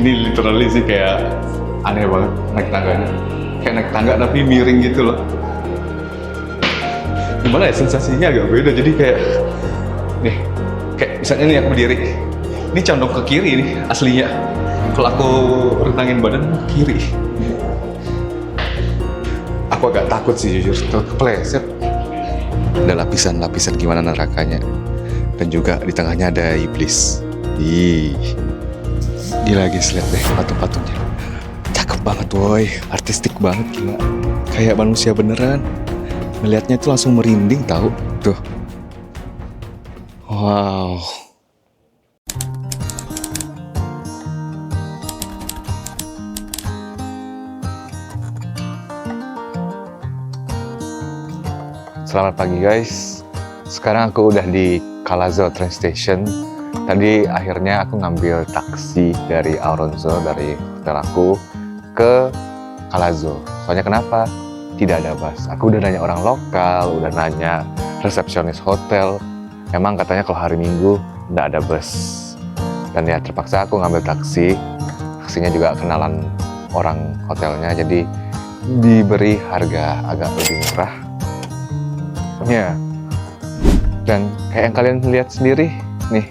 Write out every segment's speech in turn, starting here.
Ini literally sih kayak aneh banget naik tangganya. Kayak naik tangga tapi miring gitu loh. Gimana ya, sensasinya agak beda. Jadi kayak nih, kayak misalnya nih aku berdiri, ini condong ke kiri nih aslinya. Kalau aku rentangin badan ke kiri. Aku agak takut sih jujur, kepleset. Ada lapisan-lapisan gimana nerakanya. Dan juga di tengahnya ada iblis. Ih, gila guys, lihat deh patung-patungnya. Cakep banget woy, artistik banget gila. Kayak manusia beneran. Melihatnya tuh langsung merinding tahu. Tuh. Wow. Selamat pagi guys. Sekarang aku udah di Calazo train station. Tadi akhirnya aku ngambil taksi dari Auronzo, dari hotel aku ke Calazo. Soalnya kenapa? Tidak ada bus. Aku udah nanya orang lokal, udah nanya resepsionis hotel. Memang katanya kalau hari Minggu nggak ada bus. Dan ya terpaksa aku ngambil taksi. Taksinya juga kenalan orang hotelnya, jadi diberi harga agak lebih murah. Ya, dan kayak yang kalian lihat sendiri nih,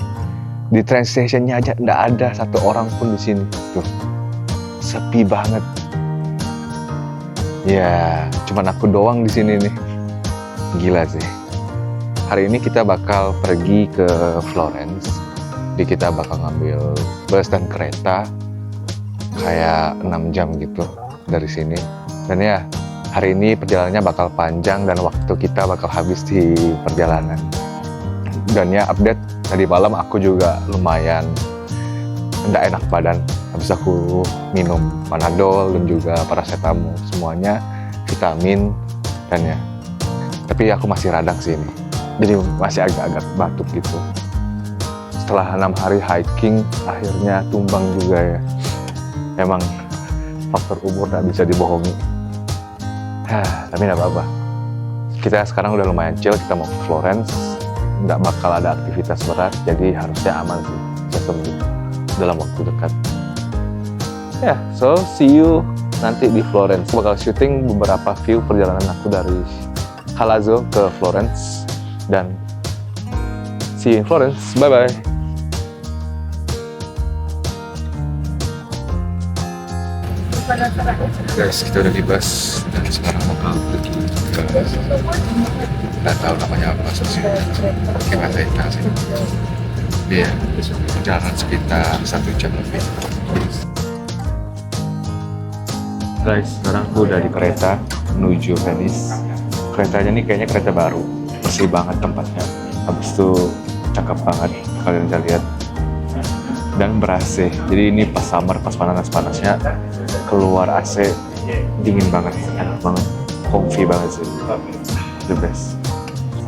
di train stationnya aja nggak ada satu orang pun di sini. Tuh, sepi banget. Ya, cuman aku doang di sini nih. Gila sih. Hari ini kita bakal pergi ke Florence. Jadi kita bakal ngambil bus dan kereta kayak 6 jam gitu dari sini. Dan ya, hari ini perjalanannya bakal panjang dan waktu kita bakal habis di perjalanan. Dan ya update, tadi malam aku juga lumayan nggak enak badan. Habis aku minum Panadol dan juga paracetamol, semuanya vitamin dan ya. Tapi aku masih radang sih ini. Jadi masih agak-agak batuk gitu. Setelah 6 hari hiking, akhirnya tumbang juga ya. Emang faktor umur nggak bisa dibohongi. Tapi nggak apa-apa. Kita sekarang udah lumayan chill, kita mau ke Florence. Nggak bakal ada aktivitas berat, jadi harusnya aman sih. Bisa sembuh dalam waktu dekat. Ya, so see you nanti di Florence. Aku bakal syuting beberapa view perjalanan aku dari Calazo ke Florence. Dan see you in Florence. Bye-bye. Guys, kita udah di bus dan sekarang mau pergi ke nggak tahu namanya apa sih, kayak Atlanta sih. Iya, perjalanan sekitar 1 jam lebih. Guys, sekarang aku udah di kereta menuju Venice. Keretanya nih kayaknya kereta baru, bersih banget tempatnya. Habis itu cakep banget, kalian bisa lihat. Dan ber-AC, jadi ini pas summer, pas panas-panasnya keluar AC dingin banget, enak banget, comfy banget sih, the best.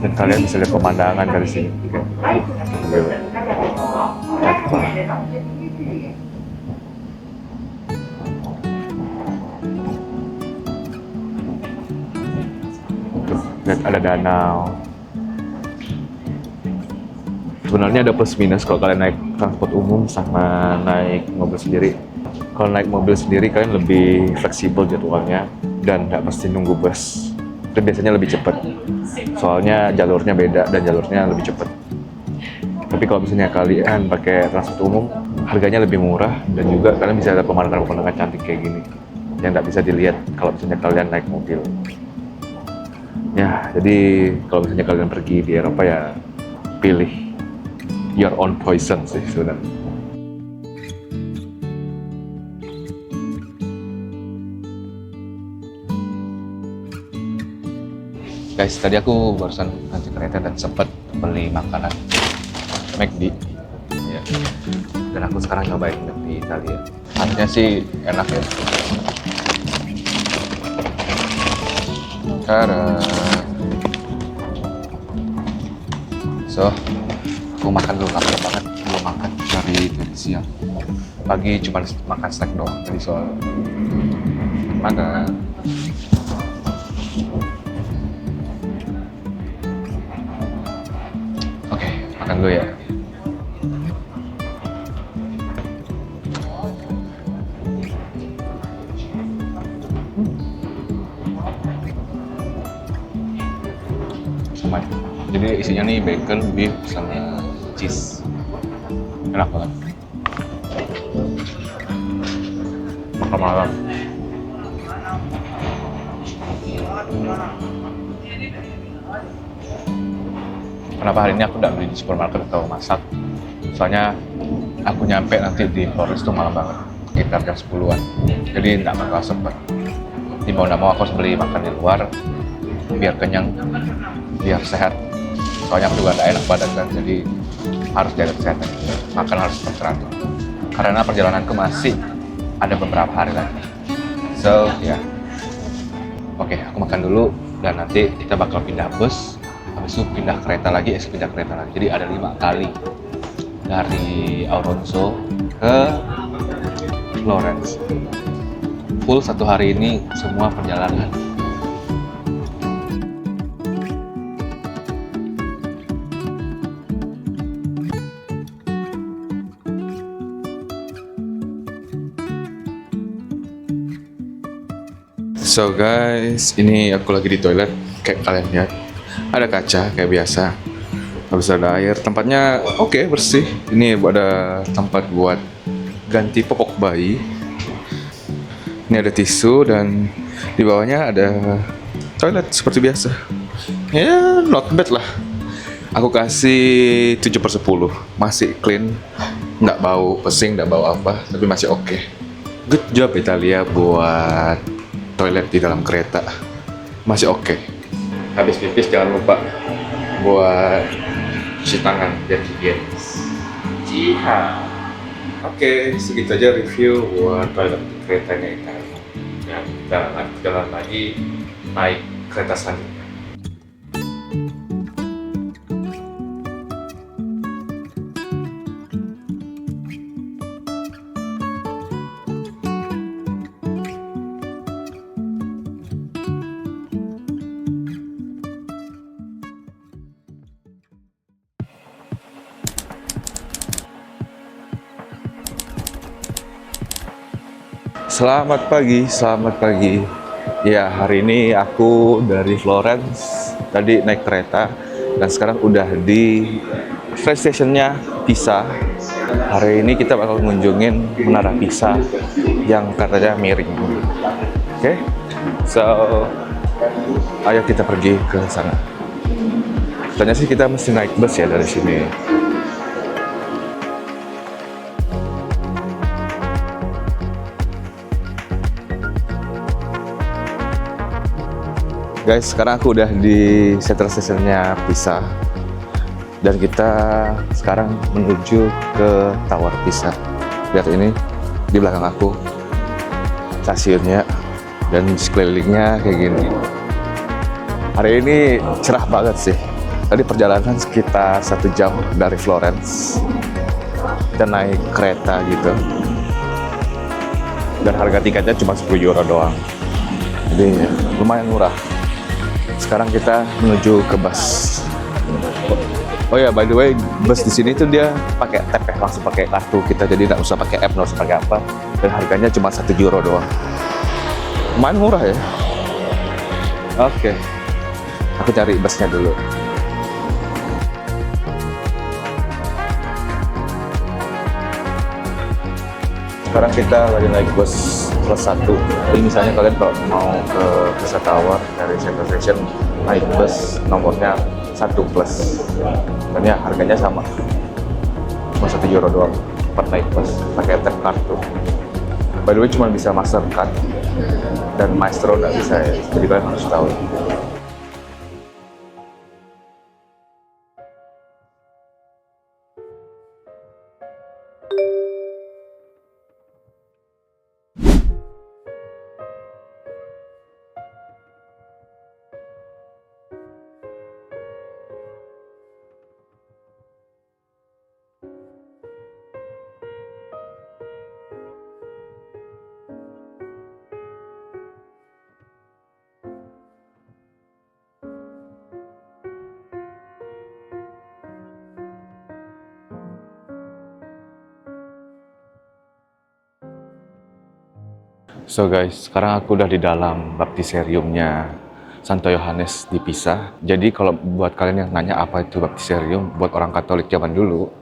Dan kalian bisa lihat pemandangan dari sini. Gila. Tuh, lihat ada danau. Sebenarnya ada plus minus kalau kalian naik transport umum sama naik mobil sendiri. Kalau naik mobil sendiri kalian lebih fleksibel jadwalnya dan nggak mesti nunggu bus. Itu biasanya lebih cepat. Soalnya jalurnya beda dan jalurnya lebih cepat. Tapi kalau misalnya kalian pakai transport umum, harganya lebih murah dan juga kalian bisa lihat pemandangan-pemandangan cantik kayak gini yang nggak bisa dilihat kalau misalnya kalian naik mobil. Ya, jadi kalau misalnya kalian pergi di Eropa ya pilih your own poison sih sebenarnya. Guys, tadi aku barusan nanti kereta dan sempat beli makanan McD. Ya. Dan aku sekarang nyobain McD Italia. Harusnya sih enak ya. Karena so, aku makan dulu, lapar banget, belum makan dari siang. Pagi cuma makan snack doang tadi soal makan. Oke, makan dulu ya. siomay. Jadi isinya nih bacon, beef, sama cheese. Enak banget. Makan malam. Kenapa hari ini aku nggak beli di supermarket atau masak? Soalnya aku nyampe nanti di Flores tuh malam banget, sekitar jam 10-an. Jadi nggak bakal sempet. Di mau nggak mau aku harus beli makan di luar, biar kenyang, biar sehat. Soalnya aku juga nggak enak badan kan, jadi harus jaga kesehatan. Makan harus teratur. Karena perjalananku masih ada beberapa hari lagi. So, ya. Oke, aku makan dulu dan nanti kita bakal pindah bus. Habis itu pindah kereta lagi, pindah kereta lagi. Jadi ada 5 kali dari Auronzo ke Florence. Full 1 hari ini semua perjalanan. So guys, ini aku lagi di toilet kayak kalian lihat. Ada kaca kayak biasa. Habis ada air, tempatnya oke, bersih. Ini ada tempat buat ganti popok bayi. Ini ada tisu dan di bawahnya ada toilet seperti biasa. Ya, not bad lah. Aku kasih 7/10. Masih clean, nggak bau pesing, nggak bau apa, tapi masih oke. Good job Italia buat toilet di dalam kereta. Masih oke. Habis pipis jangan lupa buat cuci tangan biar higienis. Ciha. Oke, segitu aja review buat toilet di keretanya Italia. Ya, kita jalan lagi naik kereta selanjutnya. Selamat pagi, selamat pagi. Ya, hari ini aku dari Florence, tadi naik kereta, dan sekarang udah di train stationnya Pisa. Hari ini kita bakal ngunjungin Menara Pisa yang katanya miring. Oke, so ayo kita pergi ke sana. Katanya sih kita mesti naik bus ya dari sini. Guys, sekarang aku udah di central stationnya Pisa dan kita sekarang menuju ke Tower Pisa. Lihat ini di belakang aku stasiunnya dan sekelilingnya kayak gini. Hari ini cerah banget sih. Tadi perjalanan sekitar 1 jam dari Florence. Kita naik kereta gitu. Dan harga tiketnya cuma 10 euro doang. Jadi lumayan murah. Sekarang kita menuju ke bus. Oh ya, by the way, bus di sini tuh dia pakai tap ya, langsung pakai kartu kita, jadi nggak usah pakai app, nggak usah pakai apa. Dan harganya cuma 1 euro doang. Lumayan murah ya. Oke, aku cari busnya dulu. Sekarang kita lagi naik bus plus 1. Jadi misalnya kalian kalau mau ke Pisa Tower dari Central Station, naik bus nomornya 1 plus. Dan ya harganya sama. Cuma 1 euro doang per naik bus, pakai tap kartu. By the way cuma bisa Mastercard dan Maestro nggak bisa ya, jadi kalian harus tahu. So guys, sekarang aku udah di dalam baptiseriumnya Santo Yohanes dipisah. Jadi kalau buat kalian yang nanya apa itu baptiserium, buat orang Katolik zaman dulu,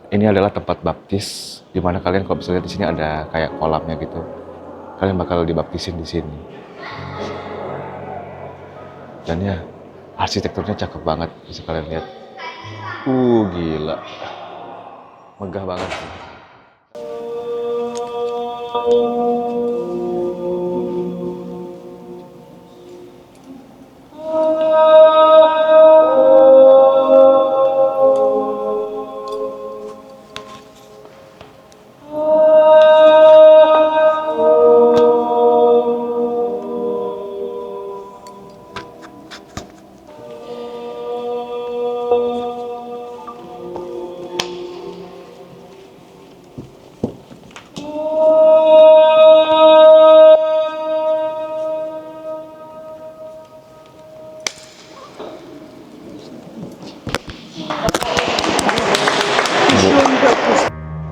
ini adalah tempat baptis di mana kalian kalau bisa lihat di sini ada kayak kolamnya gitu. Kalian bakal dibaptisin di sini. Dan ya, arsitekturnya cakep banget, bisa kalian lihat. Gila. Megah banget sih.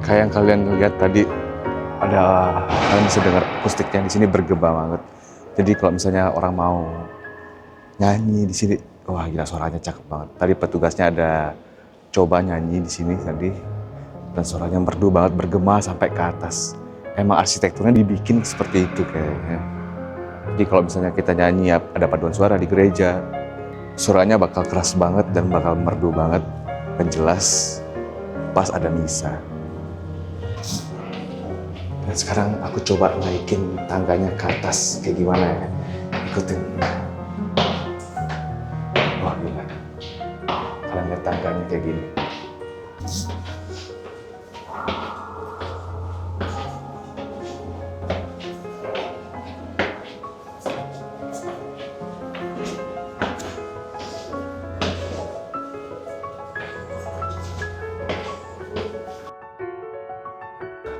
Kayak yang kalian lihat tadi, kalian bisa dengar akustiknya di sini bergema banget. Jadi kalau misalnya orang mau nyanyi di sini, wah gila suaranya cakep banget. Tadi petugasnya ada coba nyanyi di sini tadi, dan suaranya merdu banget, bergema sampai ke atas. Emang arsitekturnya dibikin seperti itu kayaknya. Jadi kalau misalnya kita nyanyi ada paduan suara di gereja, suaranya bakal keras banget dan bakal merdu banget dan jelas pas ada misa. Dan sekarang aku coba naikin tangganya ke atas, kayak gimana ya? Ikutin. Wah gila. Kalian lihat tangganya kayak gini.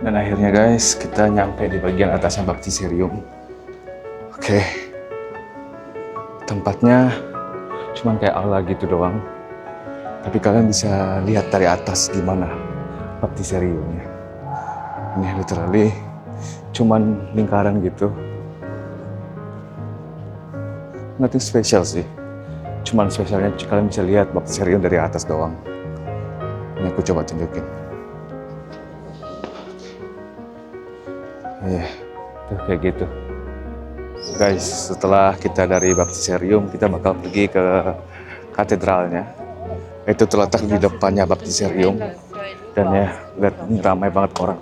Dan akhirnya guys, kita nyampe di bagian atasnya baptiserium. Oke. Tempatnya cuman kayak aula gitu doang. Tapi kalian bisa lihat dari atas gimana baptiseriumnya. Ini literally cuman lingkaran gitu. Nothing special sih. Cuman spesialnya kalian bisa lihat baptiserium dari atas doang. Ini aku coba tunjukin. Tuh kayak gitu. Guys, setelah kita dari baptiserium, kita bakal pergi ke katedralnya. Itu terletak di depannya baptiserium. Dan ya, lihat ini ramai banget orang.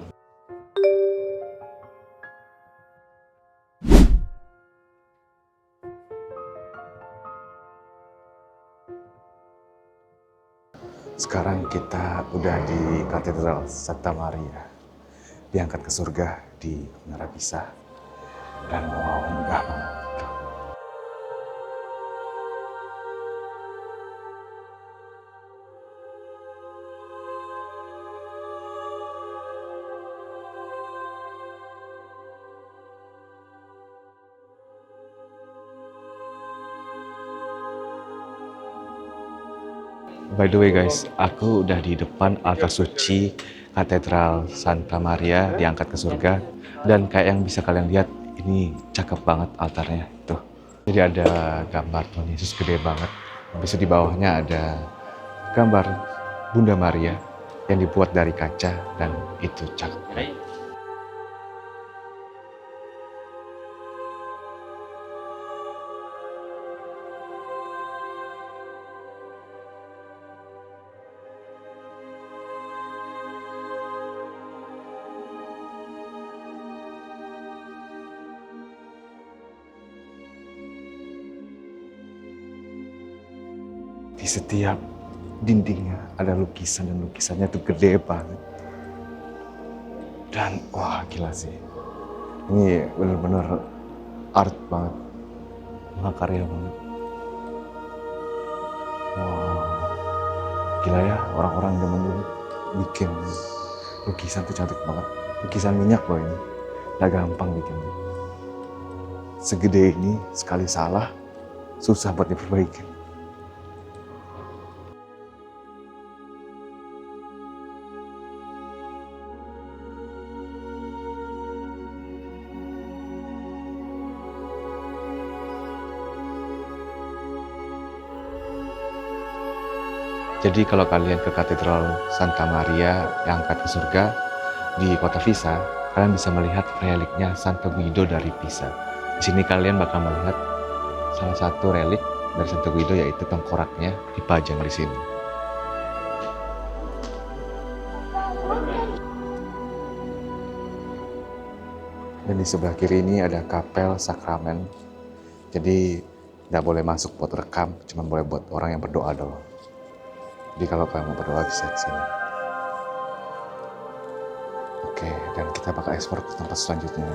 Sekarang kita udah di Katedral Santa Maria. Diangkat ke surga di Menara Pisa. Dan wow, megah banget. By the way guys, aku udah di depan altar suci Katedral Santa Maria diangkat ke surga. Dan kayak yang bisa kalian lihat, ini cakep banget altarnya tuh. Jadi ada gambar Tuhan Yesus gede banget. Habis itu di bawahnya ada gambar Bunda Maria yang dibuat dari kaca dan itu cakep. Di setiap dindingnya ada lukisan dan lukisannya tuh gede banget. Dan wah gila sih. Ini bener-bener art banget. Mahakarya banget. Wow. Gila ya orang-orang zaman dulu bikin lukisan tuh cantik banget. Lukisan minyak loh ini. Gak gampang bikinnya. Segede ini sekali salah susah buat diperbaiki. Jadi kalau kalian ke Katedral Santa Maria yang angkat ke surga di kota Pisa, kalian bisa melihat reliknya Santo Guido dari Pisa. Di sini kalian bakal melihat salah satu relik dari Santo Guido, yaitu tengkoraknya dipajang di sini. Dan di sebelah kiri ini ada kapel sakramen. Jadi nggak boleh masuk buat rekam, cuma boleh buat orang yang berdoa doang. Jadi kalau kalian mau berdoa bisa ke sini. Oke, dan kita bakal ekspor ke tempat selanjutnya.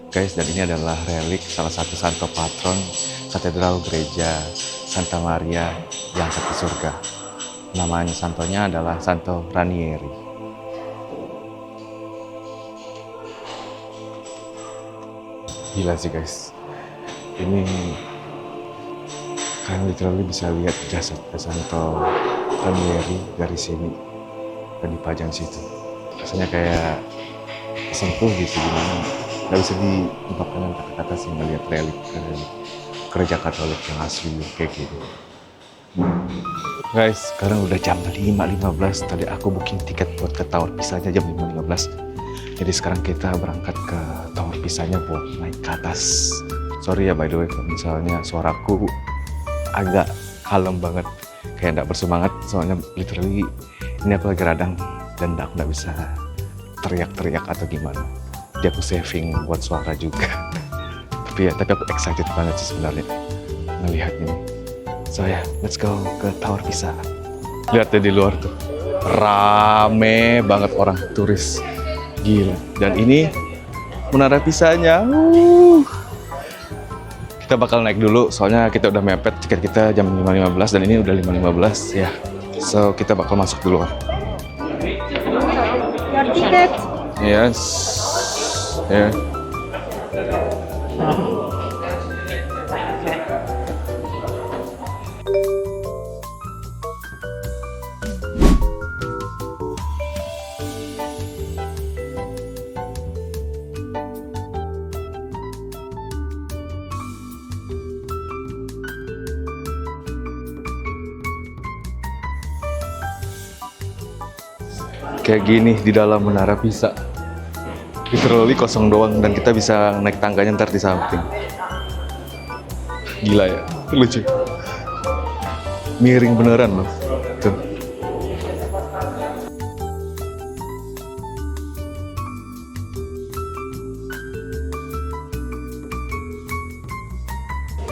Guys, dan ini adalah relik salah satu santo patron katedral gereja Santa Maria yang angkat ke surga. Namanya santonya adalah Santo Ranieri. Gila sih guys, ini kalian literally bisa lihat jasad Santo Ranieri dari sini dan dipajang situ. Rasanya kayak kesentuh gitu, gimana nggak bisa diungkapkan dengan kata-kata sih ngeliat relik gereja Katolik yang asli kayak gitu. Guys, sekarang udah jam 5.15. Tadi aku booking tiket buat ke Tower Pisanya jam 5.15. Jadi sekarang kita berangkat ke Tower Pisanya buat naik ke atas. Sorry ya by the way kalau misalnya suaraku agak kalem banget, kayak nggak bersemangat, soalnya literally ini aku lagi radang dan aku nggak bisa teriak-teriak atau gimana. Jadi aku saving buat suara juga. tapi aku excited banget sih sebenarnya melihat ini. So ya, let's go ke Tower Pisa. Lihat deh di luar tuh, rame banget orang turis, gila. Dan ini Menara Pisanya. Kita bakal naik dulu, soalnya kita udah mepet, tiket kita jam 5.15 dan ini udah 5.15 ya. So kita bakal masuk dulu. Your ticket. Yes. Ya. Kayak gini di dalam Menara Pisa. Literally kosong doang dan kita bisa naik tangganya ntar di samping. Gila ya, lucu. Miring beneran loh. Tuh.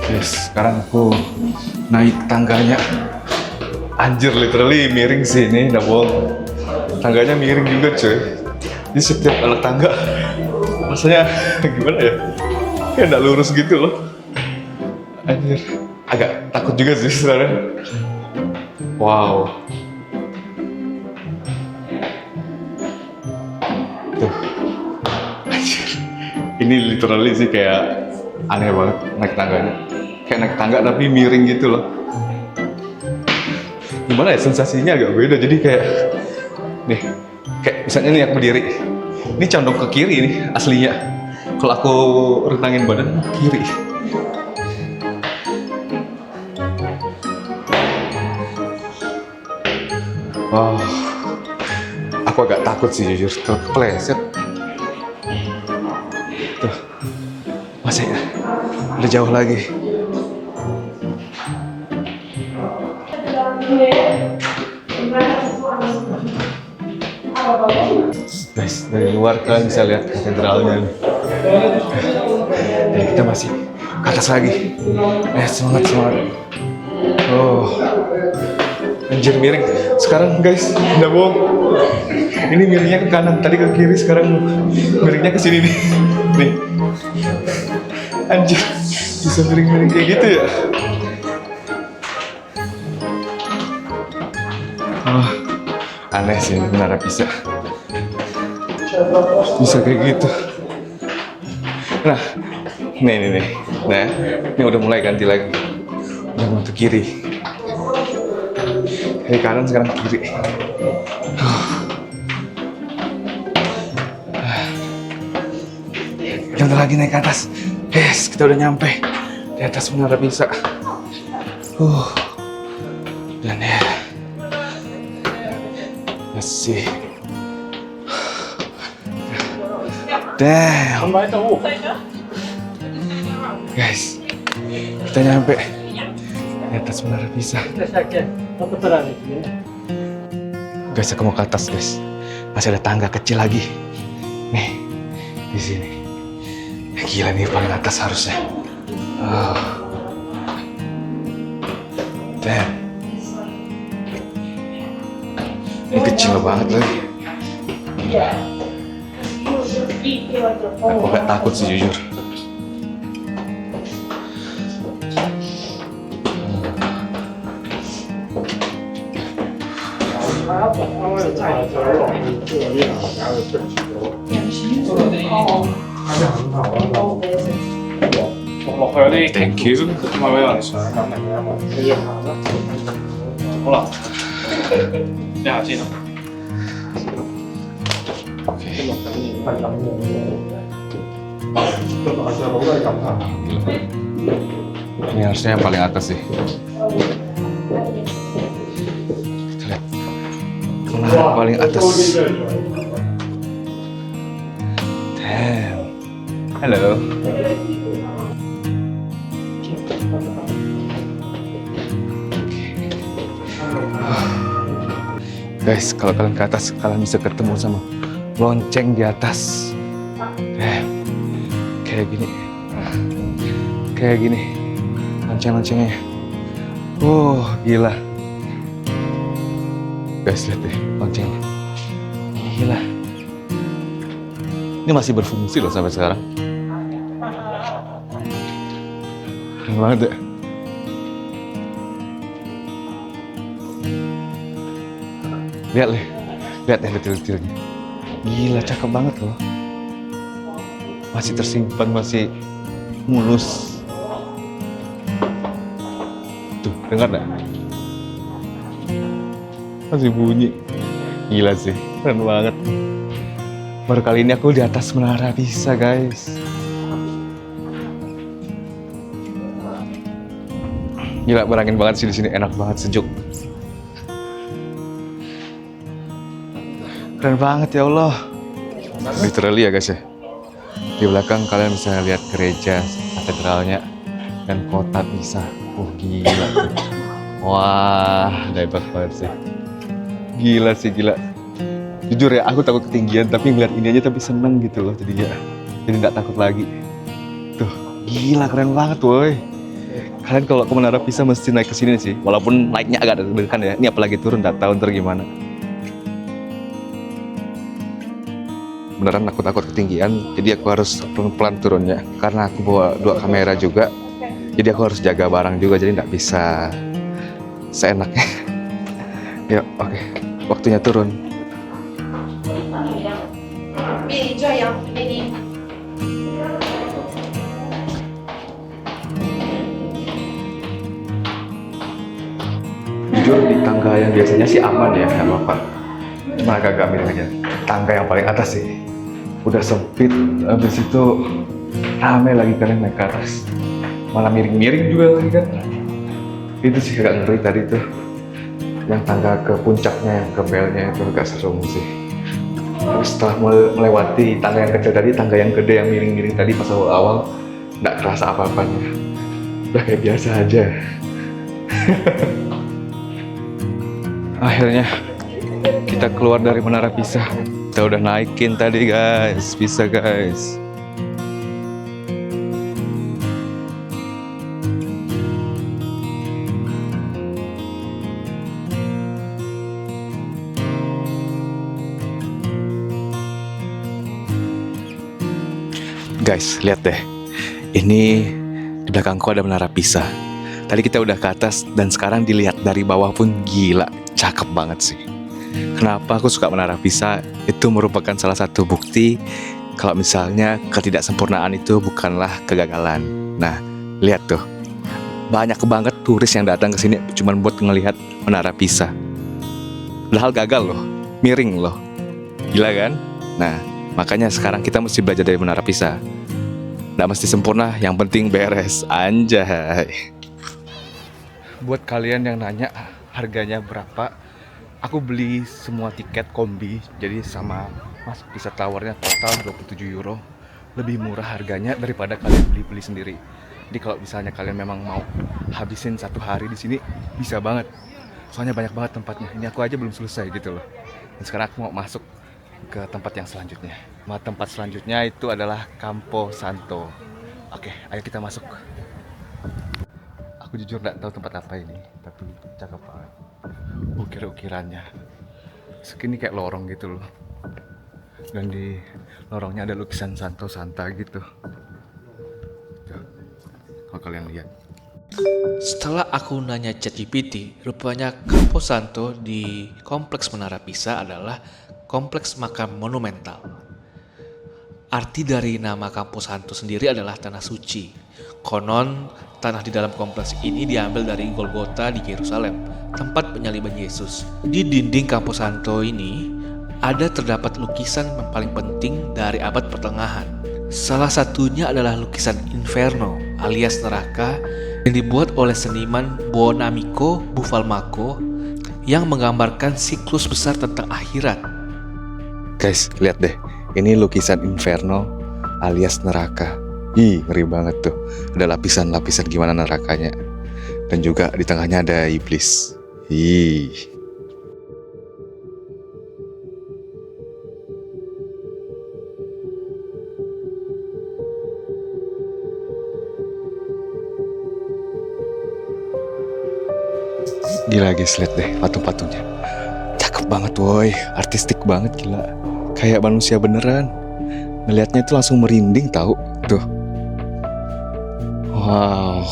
Yes, sekarang aku naik tangganya. Anjir, literally miring sih ini, nggak bohong. Tangganya miring juga cuy. Jadi setiap anak tangga rasanya gimana ya, kayak nggak lurus gitu loh. Anjir, agak takut juga sih sebenarnya. Wow. Tuh. Anjir. Ini literally sih kayak aneh banget naik tangganya. Kayak naik tangga tapi miring gitu loh. Gimana ya, sensasinya agak beda. Jadi kayak nih, kayak misalnya nih aku berdiri, ini condong ke kiri nih aslinya. Kalau aku rentangin badan kiri. Wow, aku agak takut sih jujur, tuh kepleset. Tuh, masih udah jauh lagi. Guys, dari luar kalian bisa lihat katedralnya nih. Dan kita masih ke atas lagi. Semangat. Oh, anjir miring. Sekarang guys, udah bohong. Ini miringnya ke kanan, tadi ke kiri, sekarang miringnya ke sini nih. Nih. Anjir, bisa miring-miring kayak gitu ya? Oh, aneh sih ini Menara Pisa. Bisa kayak gitu. Nah, nih. Nah, ini udah mulai ganti lagi. Udah mau ke kiri. Dari kanan sekarang ke kiri. Bentar lagi naik ke atas. Yes, kita udah nyampe di atas Menara Pisa. Dan ya, let's see. Damn. Guys, kita nyampe di atas Menara Pisa. Guys, aku mau ke atas, guys. Masih ada tangga kecil lagi. Nih, di sini. Gila nih, paling atas harusnya. Damn. Ini kecil banget lagi. Aku gak takut sih jujur. Thank you. Ini harusnya yang paling atas sih. Kita lihat. Menara paling atas. Damn. Halo. Guys, kalau kalian ke atas, kalian bisa ketemu sama lonceng di atas. Kayak gini. Lonceng-loncengnya. Gila. Guys, lihat deh loncengnya. Gila. Ini masih berfungsi loh sampai sekarang. Keren banget ya. Lihat ya detail-detailnya. Gila, cakep banget loh. Masih tersimpan, masih mulus. Tuh, dengar nggak? Masih bunyi. Gila sih, keren banget. Baru kali ini aku di atas Menara Pisa, guys. Gila, berangin banget sih di sini, enak banget, sejuk. Keren banget ya Allah. Literally ya guys ya. Di belakang kalian bisa lihat gereja, katedralnya, dan kota Pisa. Gila. Wah, hebat banget sih. Gila. Jujur ya, aku takut ketinggian, tapi ngeliat ini aja tapi seneng gitu loh jadinya. Jadi nggak takut lagi. Tuh, gila keren banget woi. Kalian kalau ke Menara Pisa mesti naik ke sini sih. Walaupun naiknya agak deg-degan ya. Ini apalagi turun, nggak tahu ntar gimana. Beneran aku takut ketinggian, jadi aku harus pelan-pelan turunnya. Karena aku bawa 2 kamera juga, jadi aku harus jaga barang juga, jadi nggak bisa seenaknya. Yuk, oke. Waktunya turun. Jujur di tangga yang biasanya sih aman ya, nggak apa-apa. Cuma agak miring aja. Tangga yang paling atas sih udah sempit, habis itu rame lagi kalian naik ke atas, malah miring-miring juga lagi kan. Itu sih agak ngeri tadi tuh, yang tangga ke puncaknya, yang ke belnya itu agak serem sih. Tapi setelah melewati tangga yang kecil tadi, tangga yang gede yang miring-miring tadi pas awal nggak kerasa apa-apanya, udah kayak biasa aja. Akhirnya kita keluar dari Menara Pisa. Kita udah naikin tadi guys, Pisa guys. Guys, lihat deh. Ini di belakangku ada menara Pisa. Tadi kita udah ke atas dan sekarang dilihat dari bawah pun gila, cakep banget sih. Kenapa aku suka menara Pisa? Itu merupakan salah satu bukti kalau misalnya ketidaksempurnaan itu bukanlah kegagalan. Nah, lihat tuh. Banyak banget turis yang datang ke sini cuma buat ngelihat menara Pisa. Padahal gagal loh, miring loh. Gila kan? Nah, makanya sekarang kita mesti belajar dari menara Pisa. Nggak mesti sempurna, yang penting beres. Anjay. Buat kalian yang nanya harganya berapa, aku beli semua tiket kombi, jadi sama masuk Pisa Towernya total 27 euro. Lebih murah harganya daripada kalian beli sendiri. Jadi kalau misalnya kalian memang mau habisin 1 hari di sini, bisa banget. Soalnya banyak banget tempatnya. Ini aku aja belum selesai gitu loh. Dan sekarang aku mau masuk ke tempat yang selanjutnya. Tempat selanjutnya itu adalah Campo Santo. Oke, ayo kita masuk. Aku jujur nggak tahu tempat apa ini, tapi cakep banget. Ukir-ukirannya. Segini kayak lorong gitu loh. Dan di lorongnya ada lukisan Santo Santa gitu. Tuh, kalau kalian lihat. Setelah aku nanya ChatGPT, rupanya Campo Santo di Kompleks Menara Pisa adalah kompleks makam monumental. Arti dari nama Campo Santo sendiri adalah tanah suci. Konon, tanah di dalam kompleks ini diambil dari Golgota di Yerusalem, tempat penyaliban Yesus. Di dinding Campo Santo ini, ada terdapat lukisan yang paling penting dari abad pertengahan. Salah satunya adalah lukisan Inferno alias neraka yang dibuat oleh seniman Buonamico Buffalmacco yang menggambarkan siklus besar tentang akhirat. Guys, lihat deh. Ini lukisan Inferno alias neraka. Ih, ngeri banget tuh. Ada lapisan-lapisan gimana nerakanya. Dan juga di tengahnya ada iblis. Ih. Gila guys, lihat deh patung-patungnya. Cakep banget woi, artistik banget gila. Kayak manusia beneran. Ngelihatnya itu langsung merinding tahu. Tuh. Wow.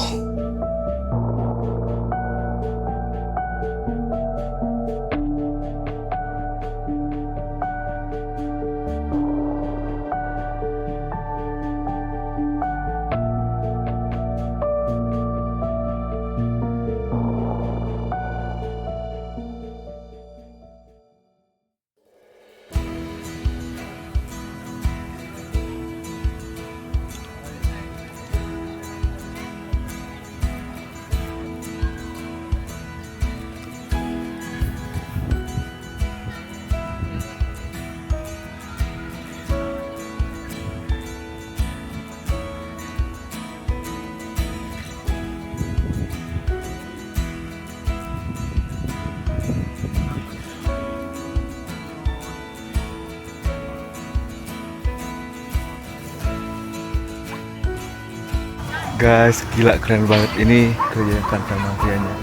Guys, gila keren banget. Ini kerjaan Santa Mafianya.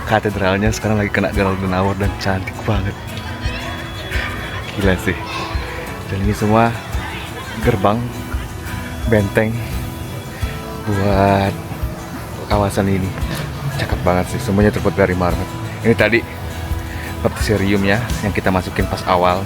Katedralnya sekarang lagi kena golden hour dan cantik banget. Gila sih. Dan ini semua gerbang benteng buat kawasan ini. Cakep banget sih. Semuanya terbuat dari marmer. Ini tadi baptiseriumnya yang kita masukin pas awal.